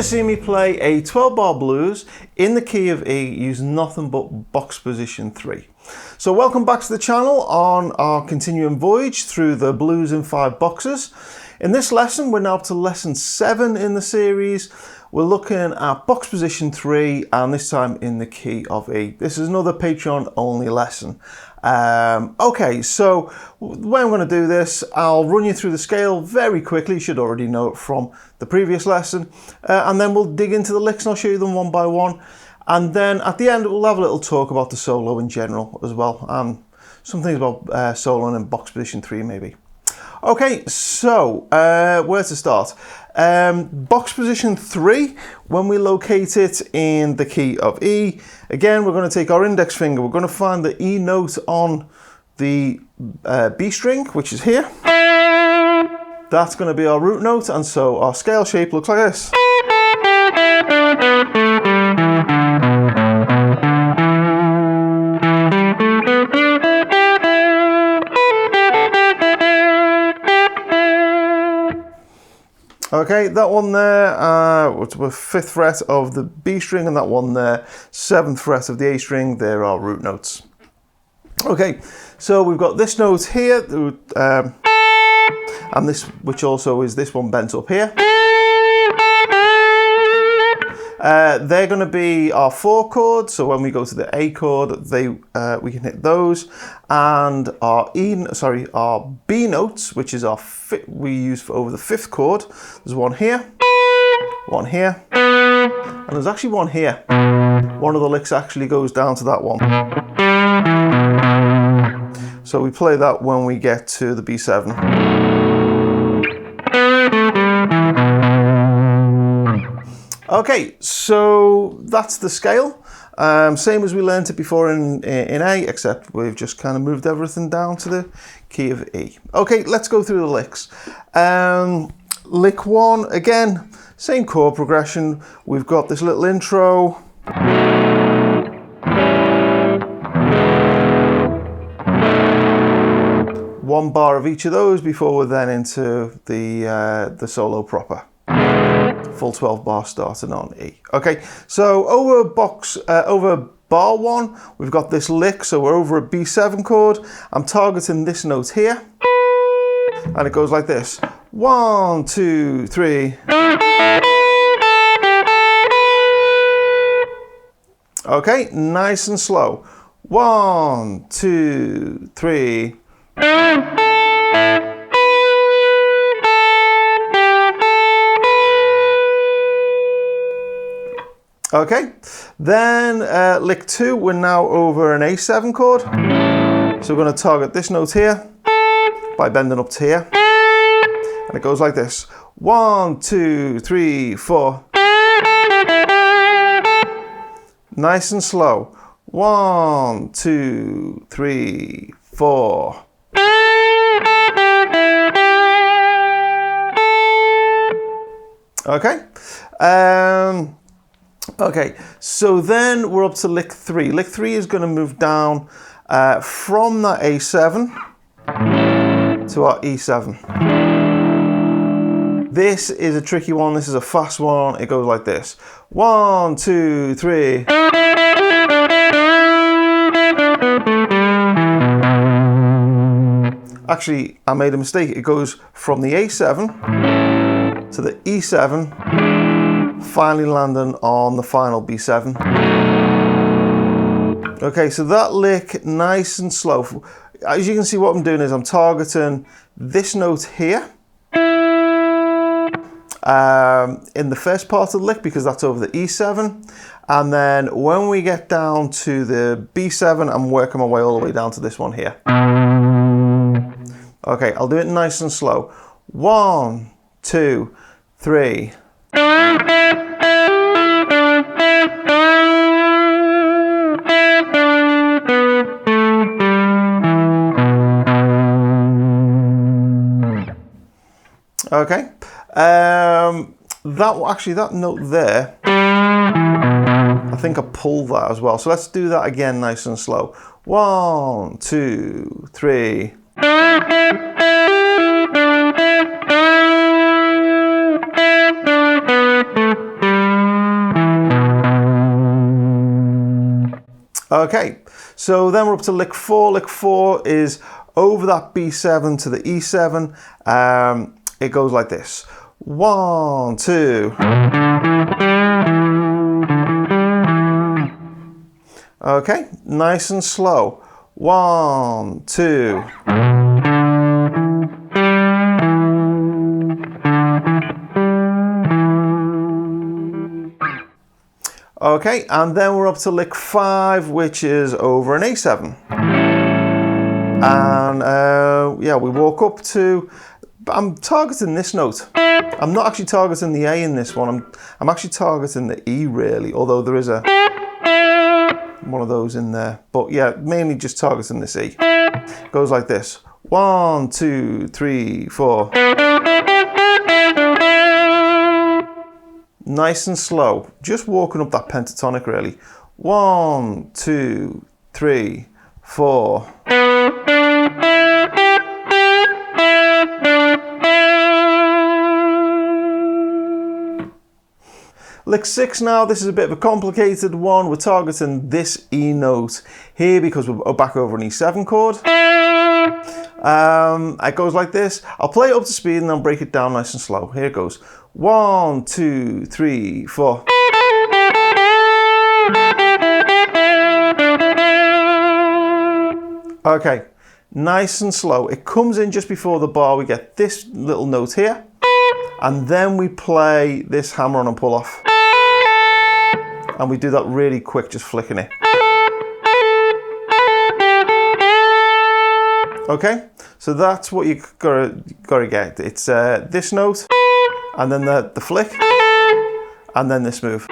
just seen me play a 12-bar blues in the key of E using nothing but box position 3. So welcome back to the channel on our continuing voyage through the blues in 5 boxes. In this lesson, we're now up to lesson 7 in the series. We're looking at box position 3 and this time in the key of E. This is another Patreon only lesson. Okay, so the way I'm going to do this, I'll run you through the scale very quickly. You should already know it from the previous lesson. And then we'll dig into the licks and I'll show you them one by one. And then at the end, we'll have a little talk about the solo in general as well. And some things about soloing in box position 3 maybe. Okay, so where to start? Box position 3, when we locate it in the key of E, again, we're going to take our index finger, we're going to find the E note on the B string, which is here. That's going to be our root note, and so our scale shape looks like this. Okay, that one there, which was 5th fret of the B string, and that one there, 7th fret of the A string, there are root notes. Okay, so we've got this note here, and this, which also is this one bent up here. They're going to be our 4 chords, so when we go to the A chord, we can hit those, and our our B notes, which is we use for over the 5th chord. There's one here, and there's actually one here. One of the licks actually goes down to that one. So we play that when we get to the B7. Okay, so that's the scale. Same as we learned it before in A, except we've just kind of moved everything down to the key of E. Okay, let's go through the licks. Lick 1, again, same chord progression. We've got this little intro. One bar of each of those before we're then into the solo proper. Full 12 bar starting on E. Okay, so over bar 1, we've got this lick, so we're over a B7 chord. I'm targeting this note here, and it goes like this. 1, 2, 3. Okay, nice and slow. 1, 2, 3. Okay, then lick 2, we're now over an A7 chord. So we're going to target this note here by bending up to here. And it goes like this. 1, 2, 3, 4. Nice and slow. 1, 2, 3, 4. Okay. Okay, so then we're up to lick 3. Lick 3 is going to move down from that A7 to our E7. This is a tricky one. This is a fast one. It goes like this. 1, 2, 3. Actually, I made a mistake. It goes from the A7 to the E7. Finally landing on the final B7. Okay, so that lick, nice and slow. As you can see, what I'm doing is I'm targeting this note here in the first part of the lick because that's over the E7. And then when we get down to the B7, I'm working my way all the way down to this one here. Okay, I'll do it nice and slow. 1, 2, 3. Okay, that note there, I think I pulled that as well. So let's do that again, nice and slow. 1, 2, 3. Okay, so then we're up to lick 4. Lick 4 is over that B7 to the E7. It goes like this. 1, 2. Okay, nice and slow. 1, 2. Okay, and then we're up to lick 5, which is over an A7. And yeah, we walk up to, I'm targeting this note. I'm not actually targeting the A in this one. I'm actually targeting the E really, although there is a one of those in there. But yeah, mainly just targeting this E. It goes like this. 1, 2, 3, 4. Nice and slow. Just walking up that pentatonic really. 1, 2, 3, 4. Lick 6 now, this is a bit of a complicated one. We're targeting this E note here because we're back over an E7 chord. It goes like this. I'll play it up to speed and then break it down nice and slow. Here it goes. 1, 2, 3, 4. Okay, nice and slow. It comes in just before the bar. We get this little note here. And then we play this hammer on and pull off. And we do that really quick, just flicking it. Okay, so that's what you gotta get. It's this note, and then the flick, and then this move.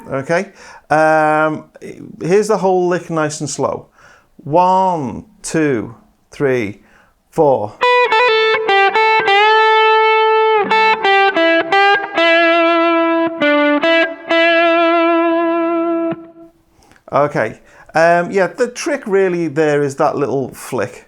Okay, here's the whole lick nice and slow. 1, 2, 3, 4. Okay, yeah, the trick really there is that little flick.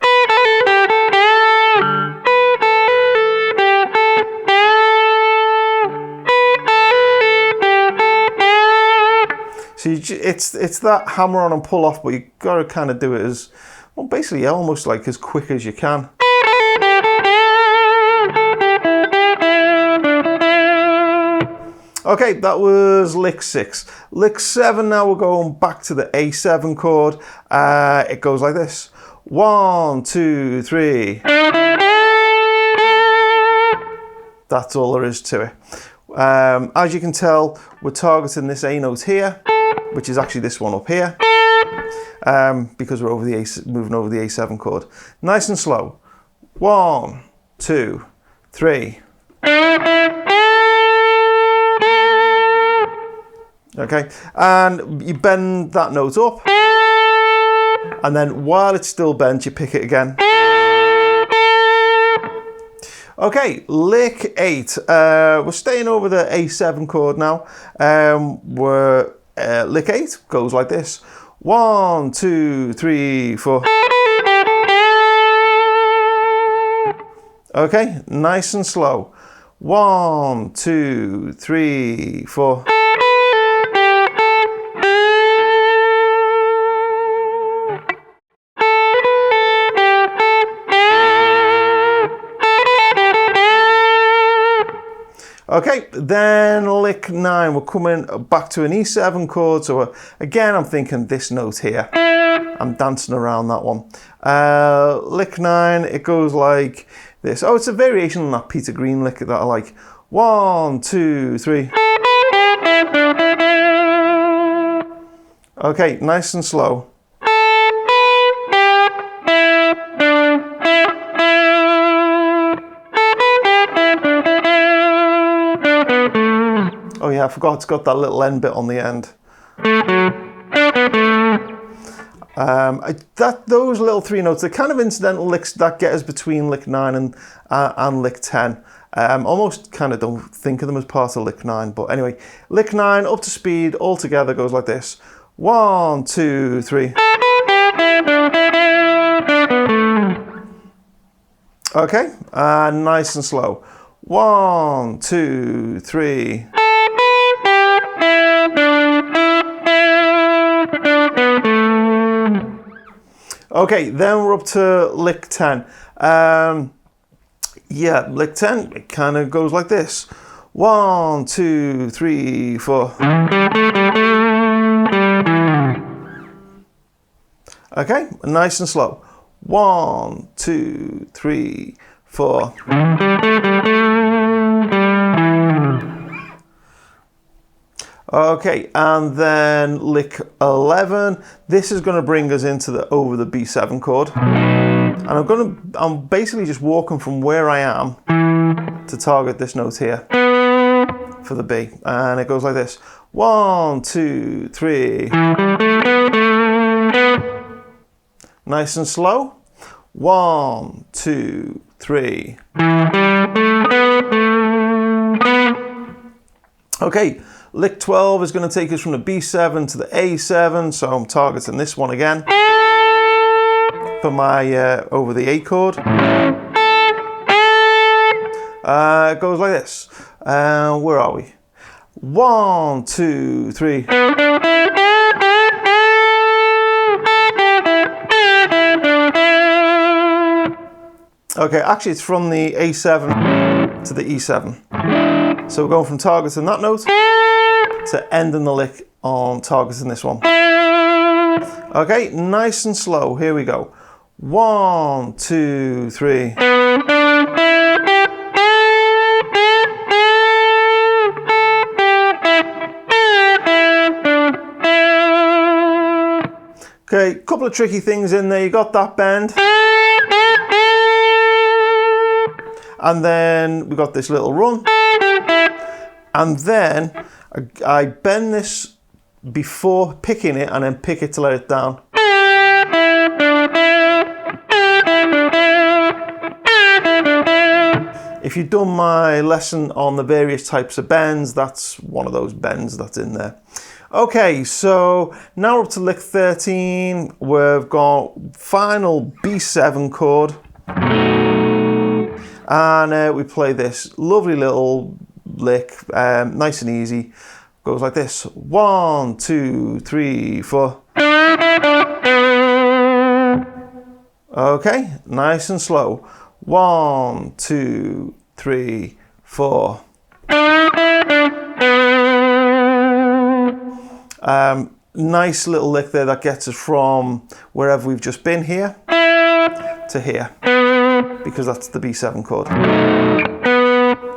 So it's that hammer on and pull off, but you got to kind of do it as, well, basically almost like as quick as you can. Okay, that was lick 6. Lick 7 now, we're going back to the A7 chord. It goes like this. 1, 2, 3. That's all there is to it. As you can tell, we're targeting this A note here, which is actually this one up here, because we're over the moving over the A7 chord. Nice and slow. 1, 2, 3. Okay, and you bend that note up, and then while it's still bent, you pick it again. Okay, lick 8. We're staying over the A7 chord now. Lick 8 goes like this. 1, 2, 3, 4. Okay, nice and slow. 1, 2, 3, 4. Okay, then lick 9, we're coming back to an E7 chord, so again I'm thinking this note here. I'm dancing around that one. Lick 9, it goes like this. Oh, it's a variation on that Peter Green lick that I like. 1, 2, 3. Okay, nice and slow. Oh yeah, I forgot it's got that little end bit on the end. Those little 3 notes, they're kind of incidental licks that get us between lick 9 and lick 10. Almost kind of don't think of them as part of lick 9, but anyway, lick 9 up to speed all together goes like this. 1, 2, 3. Okay, nice and slow. 1, 2, 3. Okay, then we're up to lick 10. Yeah, lick 10, it kind of goes like this. 1, 2, 3, 4. Okay, nice and slow. 1, 2, 3, 4. Okay, and then lick 11. This is going to bring us into over the B7 chord. And I'm basically just walking from where I am to target this note here for the B. And it goes like this. 1, 2, 3. Nice and slow. 1, 2, 3. Okay, lick 12 is going to take us from the B7 to the A7, so I'm targeting this one again for my over the A chord. It goes like this. Where are we? 1, 2, 3. Okay, actually it's from the A7 to the E7. So we're going from targeting that note to ending the lick on targeting this one. Okay, nice and slow. Here we go. 1, 2, 3. Okay, couple of tricky things in there. You got that bend. And then we got this little run. And then I bend this before picking it and then pick it to let it down. If you've done my lesson on the various types of bends, that's one of those bends that's in there. Okay, so now we're up to lick 13. We've got final B7 chord. And we play this lovely little lick, nice and easy. Goes like this. 1, 2, 3, 4. Okay, nice and slow. 1, 2, 3, 4. Nice little lick there that gets us from wherever we've just been here to here, because that's the B7 chord.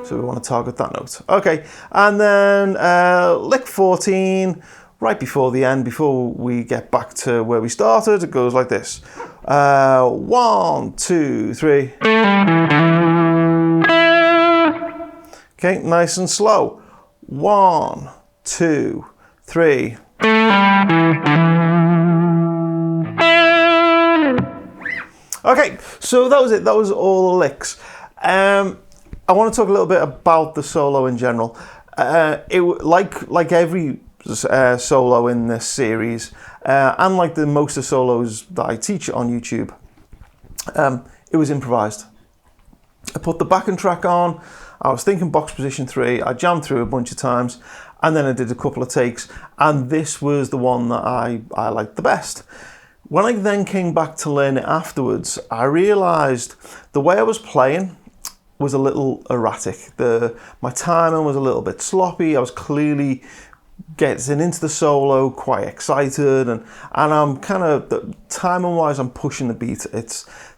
So we want to target that note. Okay, and then lick 14, right before the end, before we get back to where we started, it goes like this. 1, 2, 3. Okay, nice and slow. 1, 2, 3. Okay, so that was it. That was all the licks. I want to talk a little bit about the solo in general. Like every solo in this series, and like most of the solos that I teach on YouTube, it was improvised. I put the backing track on. I was thinking box position 3. I jammed through a bunch of times, and then I did a couple of takes, and this was the one that I liked the best. When I then came back to learn it afterwards, I realised the way I was playing was a little erratic. My timing was a little bit sloppy. I was clearly getting into the solo quite excited, and I'm kind of, timing wise, I'm pushing the beat.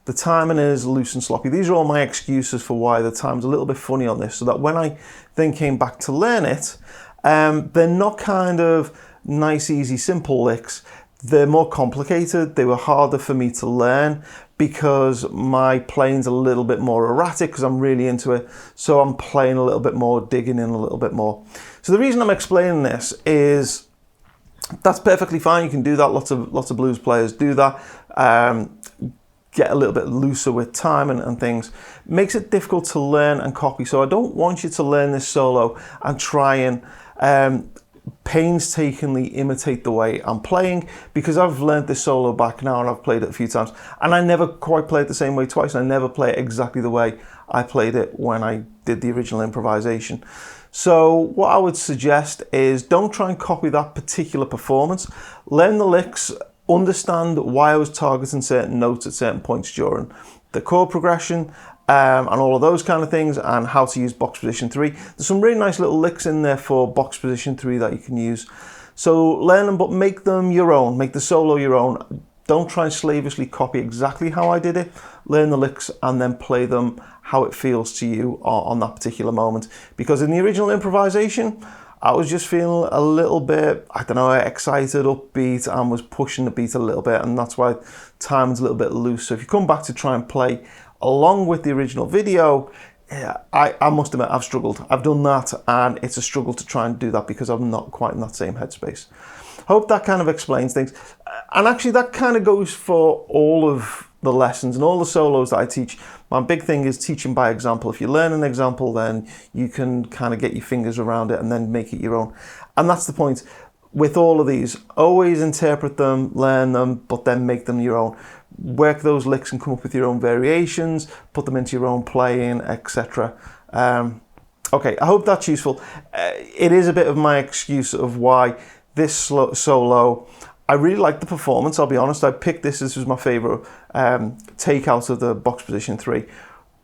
The timing is loose and sloppy. These are all my excuses for why the time's a little bit funny on this, so that when I then came back to learn it, they're not kind of nice, easy, simple licks. They're more complicated. They were harder for me to learn because my playing's a little bit more erratic because I'm really into it. So I'm playing a little bit more, digging in a little bit more. So the reason I'm explaining this is that's perfectly fine. You can do that. Lots of blues players do that. Get a little bit looser with time and things. Makes it difficult to learn and copy. So I don't want you to learn this solo and try and painstakingly imitate the way I'm playing, because I've learned this solo back now and I've played it a few times, and I never quite play it the same way twice, and I never play it exactly the way I played it when I did the original improvisation. So what I would suggest is don't try and copy that particular performance. Learn the licks understand why I was targeting certain notes at certain points during the chord progression, and all of those kind of things, and how to use box position 3. There's some really nice little licks in there for box position 3 that you can use. So learn them, but make them your own. Make the solo your own. Don't try and slavishly copy exactly how I did it. Learn the licks and then play them how it feels to you on that particular moment. Because in the original improvisation, I was just feeling a little bit, I don't know, excited, upbeat, and was pushing the beat a little bit, and that's why timing's a little bit loose. So if you come back to try and play along with the original video, I must admit I've struggled. I've done that, and it's a struggle to try and do that because I'm not quite in that same headspace. Hope that kind of explains things. And actually that kind of goes for all of the lessons and all the solos that I teach. My big thing is teaching by example. If you learn an example, then you can kind of get your fingers around it and then make it your own. And that's the point with all of these. Always interpret them, learn them, but then make them your own. Work those licks and come up with your own variations, put them into your own playing, etc. Okay, I hope that's useful. It is a bit of my excuse of why this solo, I really like the performance, I'll be honest. I picked this was my favourite take out of the box position 3,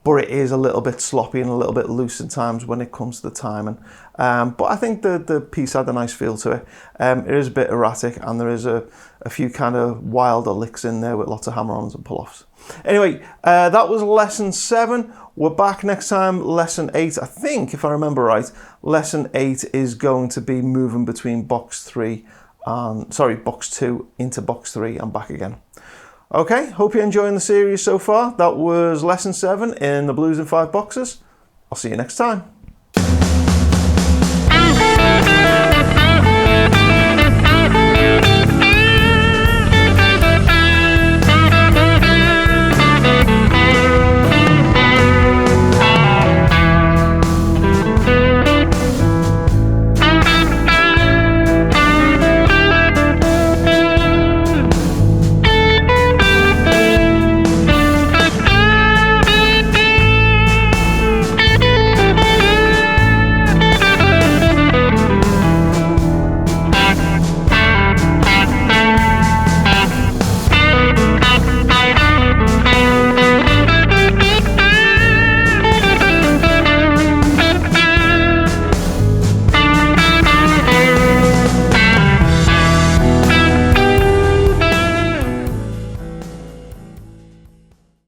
but it is a little bit sloppy and a little bit loose at times when it comes to the timing. But I think the piece had a nice feel to it. It is a bit erratic, and there is a few kind of wilder licks in there with lots of hammer-ons and pull-offs. Anyway, that was lesson 7. We're back next time, lesson 8. I think, if I remember right, lesson 8 is going to be moving between box 2 into box 3 and back again. Okay, hope you're enjoying the series so far. That was lesson 7 in the Blues in 5 Boxes. I'll see you next time.